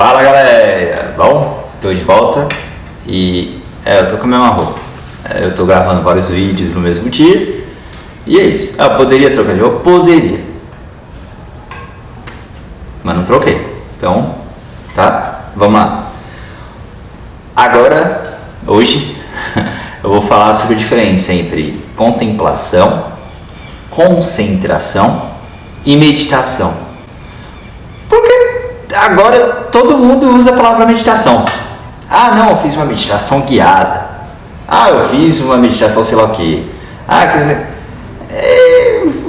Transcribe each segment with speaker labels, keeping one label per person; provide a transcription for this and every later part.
Speaker 1: Fala galera, bom? Tô de volta e eu tô com a mesma roupa. Eu tô gravando vários vídeos no mesmo dia e é isso. Eu poderia trocar de roupa? Poderia, mas não troquei. Então, tá? Vamos lá. Agora, hoje, eu vou falar sobre a diferença entre contemplação, concentração e meditação. Porque agora todo mundo usa a palavra meditação. Ah, não, eu fiz uma meditação guiada. Ah, eu fiz uma meditação sei lá o quê. Ah, quer dizer,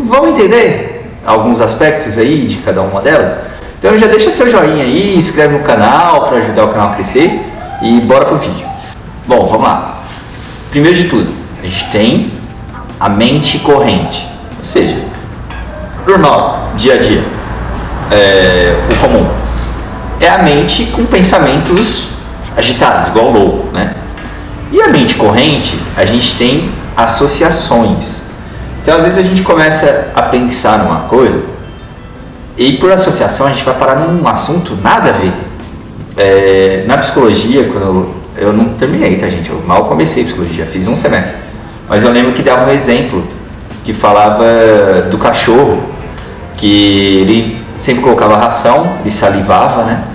Speaker 1: vamos entender alguns aspectos aí de cada uma delas? Então já deixa seu joinha aí, inscreve no canal para ajudar o canal a crescer e bora pro vídeo. Bom, vamos lá. Primeiro de tudo, a gente tem a mente corrente, ou seja, normal, dia a dia, o comum. É a mente com pensamentos agitados, igual louco, né? E a mente corrente, a gente tem associações. Então, às vezes a gente começa a pensar numa coisa e por associação a gente vai parar num assunto nada a ver. Na psicologia, quando eu não terminei, tá gente? Eu mal comecei psicologia, fiz um semestre. Mas eu lembro que dava um exemplo que falava do cachorro, que ele sempre colocava ração, ele salivava, né?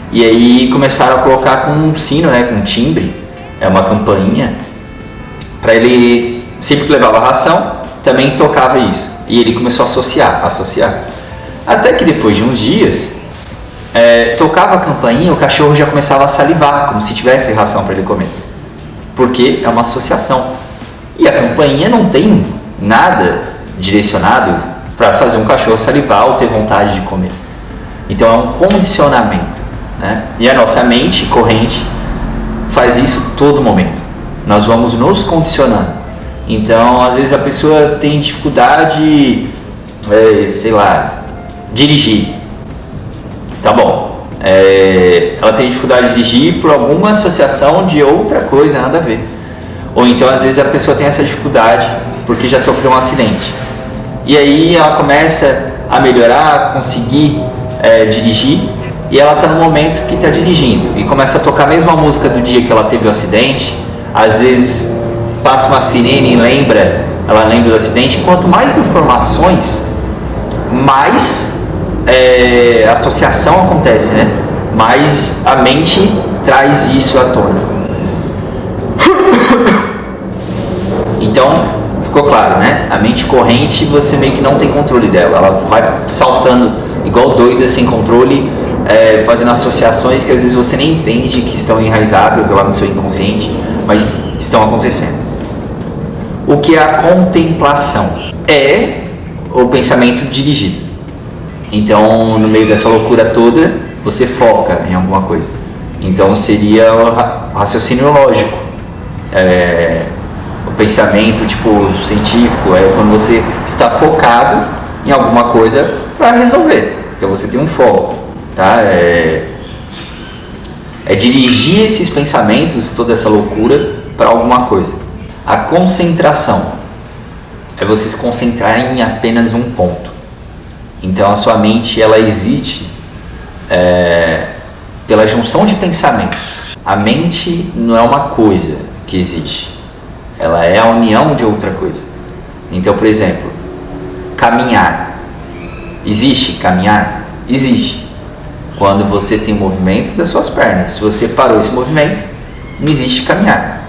Speaker 1: E aí começaram a colocar com um sino, né? Com um timbre, uma campainha, para ele, sempre que levava ração, também tocava isso. E ele começou a associar. Até que depois de uns dias, tocava a campainha, o cachorro já começava a salivar, como se tivesse ração para ele comer. Porque é uma associação. E a campainha não tem nada direcionado para fazer um cachorro salivar ou ter vontade de comer. Então é um condicionamento, né? E a nossa mente corrente faz isso todo momento. Nós vamos nos condicionando. Então, às vezes a pessoa tem dificuldade, sei lá, dirigir. Tá bom. Ela tem dificuldade de dirigir por alguma associação de outra coisa, nada a ver. Ou então, às vezes a pessoa tem essa dificuldade porque já sofreu um acidente. E aí ela começa a melhorar, a conseguir dirigir, e ela está no momento que está dirigindo e começa a tocar a mesma música do dia que ela teve o acidente. Às vezes passa uma sirene e ela lembra do acidente. Quanto mais informações, mais associação acontece, né? Mais a mente traz isso à tona. Então, ficou claro, né? A mente corrente, você meio que não tem controle dela. Ela vai saltando igual doida, sem controle, fazendo associações que às vezes você nem entende que estão enraizadas lá no seu inconsciente, mas estão acontecendo. O que é a contemplação? É o pensamento dirigido. Então, no meio dessa loucura toda, você foca em alguma coisa. Então, seria o raciocínio lógico. O pensamento tipo científico é quando você está focado em alguma coisa para resolver. Então você tem um foco, tá? Dirigir esses pensamentos, toda essa loucura para alguma coisa. A concentração é você se concentrar em apenas um ponto. Então a sua mente ela existe pela junção de pensamentos. A mente não é uma coisa que existe. Ela é a união de outra coisa. Então, por exemplo, caminhar. Existe caminhar? Existe. Quando você tem o movimento das suas pernas. Se você parou esse movimento, não existe caminhar.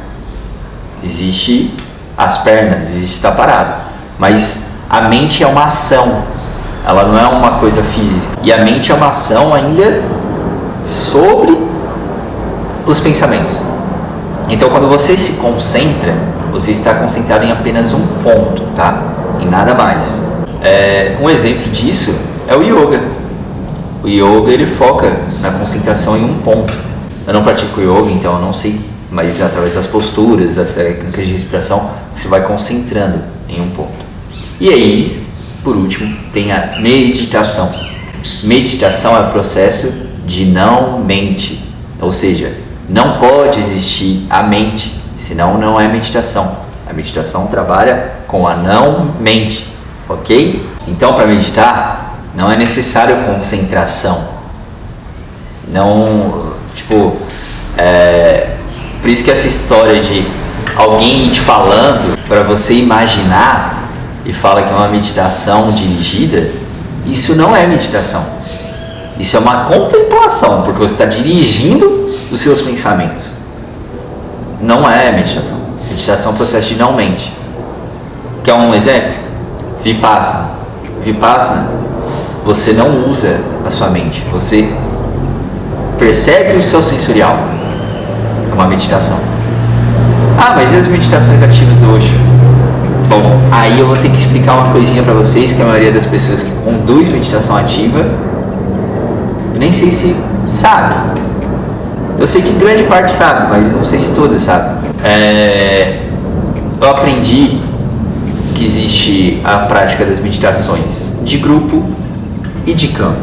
Speaker 1: Existe as pernas, existe estar parado. Mas a mente é uma ação. Ela não é uma coisa física. E a mente é uma ação ainda sobre os pensamentos. Então, quando você se concentra, você está concentrado em apenas um ponto, tá? Em nada mais. Um exemplo disso é o yoga. O yoga, ele foca na concentração em um ponto. Eu não pratico yoga, então eu não sei, mas através das posturas, das técnicas de respiração, você vai concentrando em um ponto. E aí, por último, tem a meditação. Meditação é o processo de não mente, ou seja, não pode existir a mente, senão não é meditação. A meditação trabalha com a não mente, ok? Então, para meditar, não é necessário concentração. Não, tipo, por isso que essa história de alguém ir te falando para você imaginar e fala que é uma meditação dirigida, isso não é meditação. Isso é uma contemplação, porque você está dirigindo os seus pensamentos. Não é meditação. Meditação é um processo de não mente. Quer um exemplo? Vipassana. Vipassana, você não usa a sua mente, você percebe o seu sensorial. É uma meditação. Ah, mas e as meditações ativas do Osho? Bom, aí eu vou ter que explicar uma coisinha para vocês, que a maioria das pessoas que conduz meditação ativa, eu nem sei se sabe. Eu sei que grande parte sabe, mas não sei se todas sabem. Eu aprendi que existe a prática das meditações de grupo e de campo.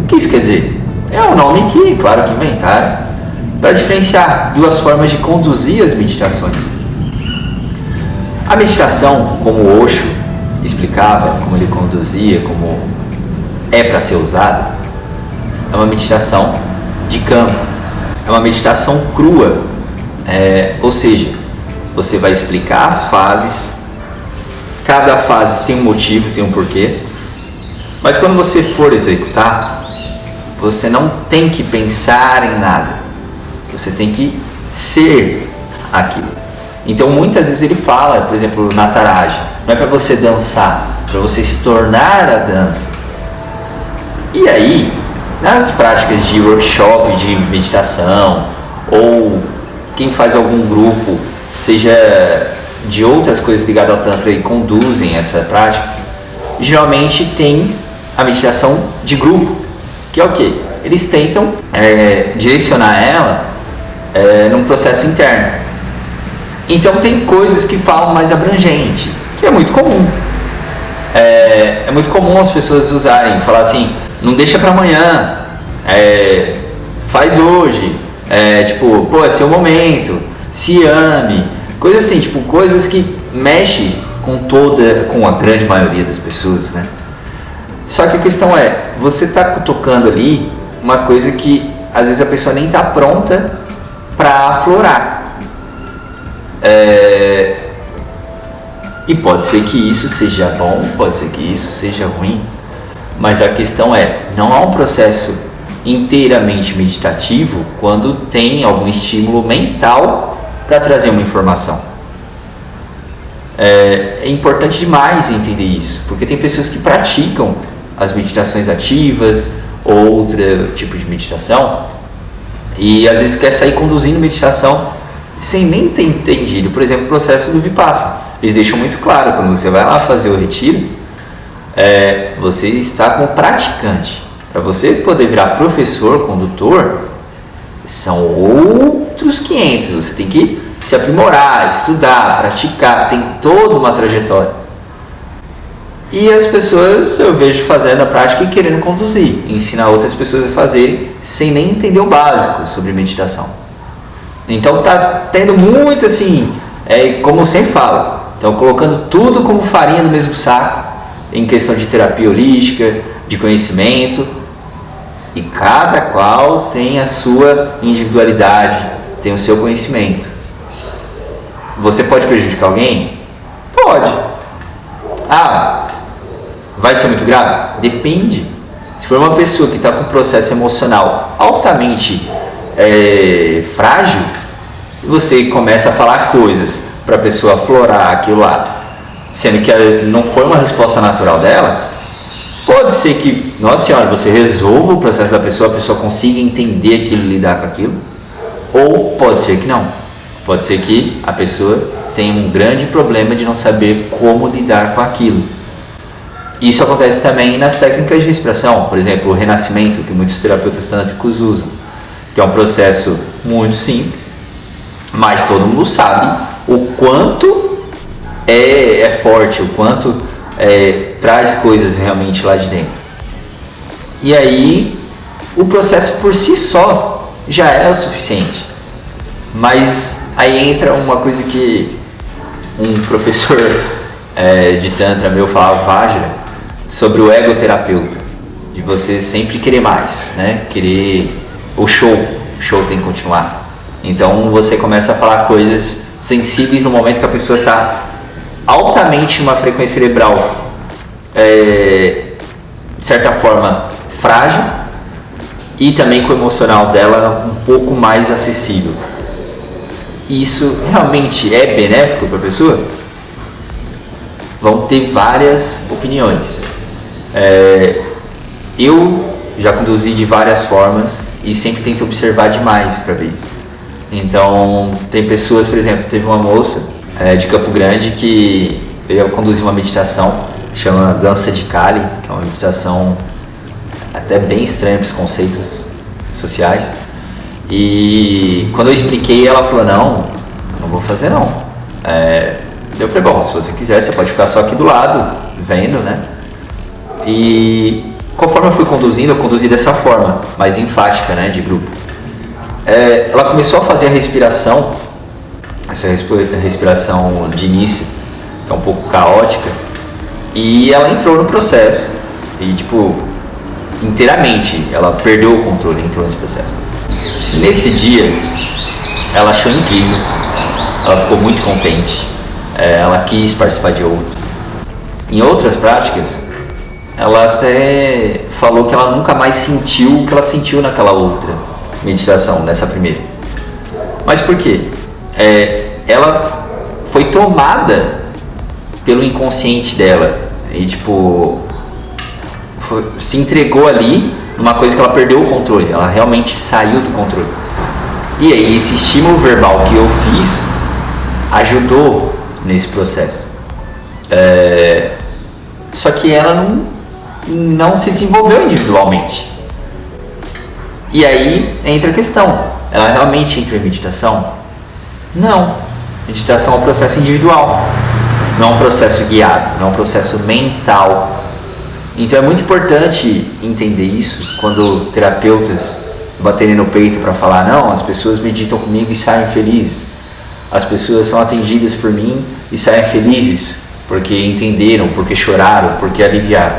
Speaker 1: O que isso quer dizer? É um nome que, claro, que inventaram para diferenciar duas formas de conduzir as meditações. A meditação, como o Osho explicava, como ele conduzia, como é para ser usada, é uma meditação de campo, é uma meditação crua, ou seja, você vai explicar as fases, cada fase tem um motivo, tem um porquê, mas quando você for executar, você não tem que pensar em nada, você tem que ser aquilo. Então muitas vezes ele fala, por exemplo, na Nataraja, não é para você dançar, é para você se tornar a dança. E aí, nas práticas de workshop de meditação, ou quem faz algum grupo, seja de outras coisas ligadas ao Tantra e conduzem essa prática, geralmente tem a meditação de grupo, que é o quê? Eles tentam direcionar ela num processo interno. Então tem coisas que falam mais abrangente, que é muito comum. É muito comum as pessoas usarem, falar assim, não deixa para amanhã, faz hoje, tipo, pô, é seu momento, se ame, coisas assim, tipo, coisas que mexem com a grande maioria das pessoas, né? Só que a questão você está tocando ali uma coisa que às vezes a pessoa nem está pronta para aflorar. E pode ser que isso seja bom, pode ser que isso seja ruim, mas a questão não há um processo inteiramente meditativo quando tem algum estímulo mental para trazer uma informação. É importante demais entender isso, porque tem pessoas que praticam as meditações ativas, outro tipo de meditação, e às vezes quer sair conduzindo meditação sem nem ter entendido, por exemplo, o processo do Vipassana. Eles deixam muito claro, quando você vai lá fazer o retiro, você está como praticante. Para você poder virar professor, condutor, são outros 500. Você tem que se aprimorar, estudar, praticar, tem toda uma trajetória. E as pessoas eu vejo fazendo a prática e querendo conduzir, ensinar outras pessoas a fazerem sem nem entender o básico sobre meditação. Então tá tendo muito assim, como eu sempre falo, estão colocando tudo como farinha no mesmo saco, em questão de terapia holística, de conhecimento, e cada qual tem a sua individualidade, tem o seu conhecimento. Você pode prejudicar alguém? Pode. Vai ser muito grave? Depende. Se for uma pessoa que está com um processo emocional altamente frágil, você começa a falar coisas para a pessoa aflorar aquilo lá, sendo que não foi uma resposta natural dela, pode ser que, nossa senhora, você resolva o processo da pessoa, a pessoa consiga entender aquilo, lidar com aquilo, ou pode ser que não. Pode ser que a pessoa tenha um grande problema de não saber como lidar com aquilo. Isso acontece também nas técnicas de respiração, por exemplo, o renascimento, que muitos terapeutas tântricos usam, que é um processo muito simples, mas todo mundo sabe o quanto é forte, o quanto traz coisas realmente lá de dentro. E aí o processo por si só já é o suficiente, mas aí entra uma coisa que um professor de Tantra meu falava, Vajra, sobre o egoterapeuta, de você sempre querer mais, né? Querer o show tem que continuar. Então você começa a falar coisas sensíveis no momento que a pessoa está altamente numa frequência cerebral, de certa forma, frágil, e também com o emocional dela um pouco mais acessível. Isso realmente é benéfico para a pessoa? Vão ter várias opiniões. Eu já conduzi de várias formas e sempre tento observar demais para ver isso. Então, tem pessoas, por exemplo, teve uma moça de Campo Grande que eu conduzi uma meditação, chama Dança de Kali, que é uma meditação até bem estranha para os conceitos sociais. E quando eu expliquei, ela falou, não vou fazer não. Eu falei, bom, se você quiser, você pode ficar só aqui do lado, vendo, né? E conforme eu fui conduzindo, eu conduzi dessa forma, mais enfática, né, de grupo. Ela começou a fazer a respiração, essa respiração de início, que é um pouco caótica, e ela entrou no processo, e tipo, inteiramente, ela perdeu o controle, entrou nesse processo. Nesse dia, ela achou incrível, ela ficou muito contente, ela quis participar de outras. Em outras práticas, ela até falou que ela nunca mais sentiu o que ela sentiu naquela outra meditação, nessa primeira. Mas por quê? Ela foi tomada pelo inconsciente dela e tipo se entregou ali numa coisa que ela perdeu o controle, ela realmente saiu do controle. E aí esse estímulo verbal que eu fiz ajudou nesse processo. Só que ela não se desenvolveu individualmente. E aí entra a questão, ela realmente entra em meditação? Não, meditação é um processo individual, não é um processo guiado, não é um processo mental. Então é muito importante entender isso quando terapeutas baterem no peito para falar, não, as pessoas meditam comigo e saem felizes, as pessoas são atendidas por mim e saem felizes porque entenderam, porque choraram, porque aliviaram.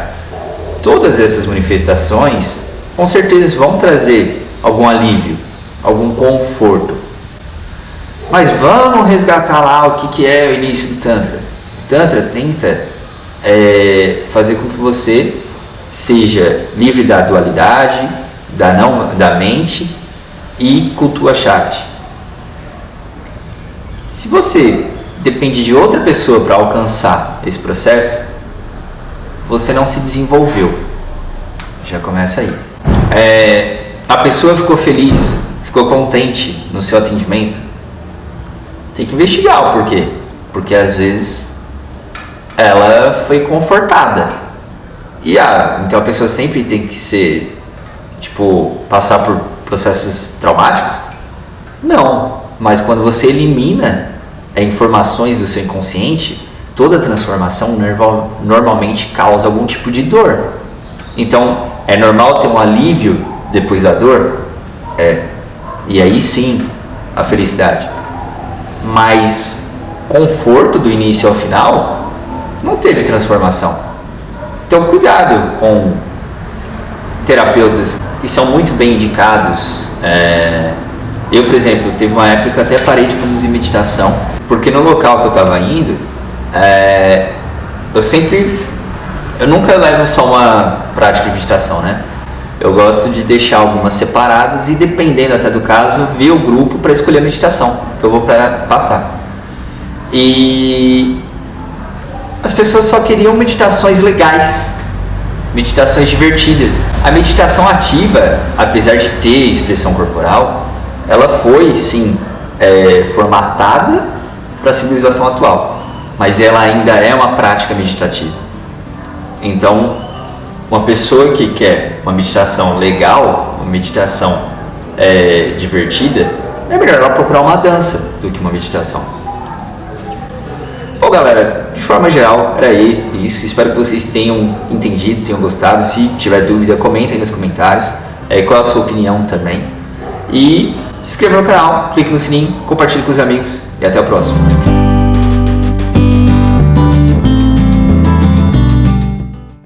Speaker 1: Todas essas manifestações com certeza vão trazer algum alívio, algum conforto. Mas vamos resgatar lá o que é o início do Tantra. O Tantra tenta fazer com que você seja livre da dualidade, da mente e cultua Shakti. Se você depende de outra pessoa para alcançar esse processo, você não se desenvolveu. Já começa aí. A pessoa ficou feliz, ficou contente no seu atendimento, tem que investigar o porquê. Porque às vezes ela foi confortada. E então a pessoa sempre tem que ser, passar por processos traumáticos? Não, mas quando você elimina informações do seu inconsciente, toda transformação normalmente causa algum tipo de dor. Então, é normal ter um alívio depois da dor? E aí sim, a felicidade. Mas conforto do início ao final, não teve transformação. Então, cuidado com terapeutas que são muito bem indicados. Eu, por exemplo, teve uma época que eu até parei de conduzir meditação, porque no local que eu estava indo, eu nunca levo só uma prática de meditação, né? Eu gosto de deixar algumas separadas e, dependendo até do caso, ver o grupo para escolher a meditação que eu vou passar. E as pessoas só queriam meditações legais, meditações divertidas. A meditação ativa, apesar de ter expressão corporal, ela foi sim formatada para a civilização atual, mas ela ainda é uma prática meditativa. Então, uma pessoa que quer uma meditação legal, uma meditação divertida, é melhor ela procurar uma dança do que uma meditação. Bom, galera, de forma geral era isso. Espero que vocês tenham entendido, tenham gostado. Se tiver dúvida, comenta aí nos comentários qual é a sua opinião também. E se inscreva no canal, clique no sininho, compartilhe com os amigos e até o próximo.